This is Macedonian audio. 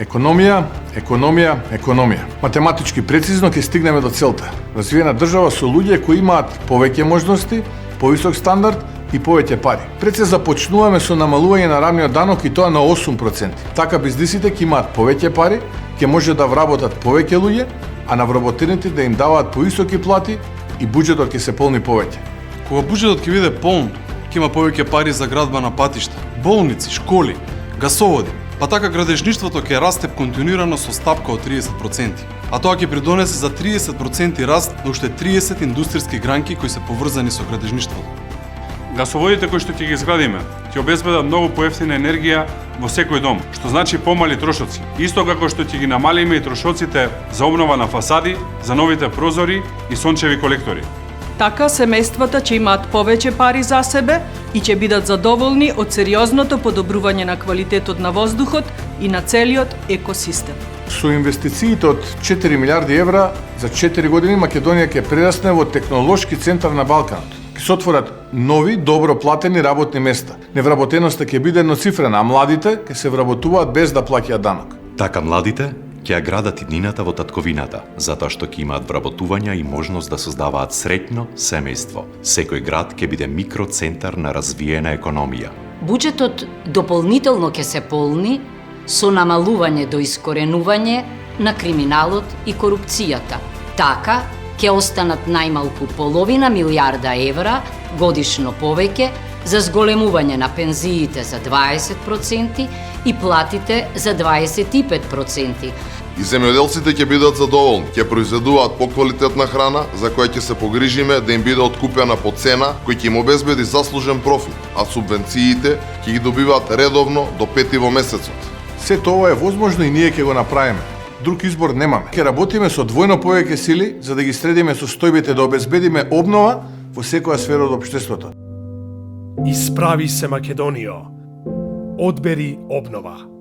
Економија, економија, економија. Математички прецизно ќе стигнеме до целта. Развиена држава со луѓе кои имаат повеќе можности, повисок стандард и повеќе пари. Пред се започнуваме со намалување на рамниот данок и тоа на 8%. Така бизнисите ќе имаат повеќе пари, ќе може да вработат повеќе луѓе, а на вработените да им даваат повисоки плати и буџетот ќе се полни повеќе. Кога буџетот ќе биде полн, ќе има повеќе пари за градба на патишта, болници, школи, гасоводи, па така градежништвото ќе расте континуирано со стапка од 30%. А тоа ќе придонесе за 30% раст на уште 30 индустријски гранки кои се поврзани со градежништвото. Гасоводите кои што ќе ги изградиме ќе обезбедат многу поевтина енергија во секој дом, што значи помали трошоци. Исто како што ќе ги намалиме и трошоците за обнова на фасади, за новите прозори и сончеви колектори. Така семејствата ќе имаат повеќе пари за себе и ќе бидат задоволни од сериозното подобрување на квалитетот на воздухот и на целиот екосистем. Со инвестициите од 4 милиарди евра за 4 години Македонија ќе прерасне во технолошки центар на Балканот. Ќе се отворат нови, добро платени работни места. Невработеноста ќе биде едноцифрена, а младите ќе се вработуваат без да плаќаат данок. Така младите ќе ја градат иднината во татковината, затоа што ќе имаат вработувања и можност да создаваат среќно семејство. Секој град ќе биде микроцентар на развиена економија. Буџетот дополнително ќе се полни со намалување до искоренување на криминалот и корупцијата. Така ќе останат најмалку половина милиарда евра годишно повеќе за зголемување на пензиите за 20% и платите за 25%. И земјоделците ќе бидат задоволни, ќе произведуваат поквалитетна храна за која ќе се погрижиме да им биде откупена по цена кој ќе им обезбеди заслужен профит, а субвенциите ќе ги добиваат редовно до 5 во месецот. Сето ова е возможно и ние ќе го направиме. Друг избор немаме. Ќе работиме со двојно повеќе сили за да ги средиме состојбите да обезбедиме обнова во секоја сфера од општеството. Исправи се Македонијо. Одбери обнова.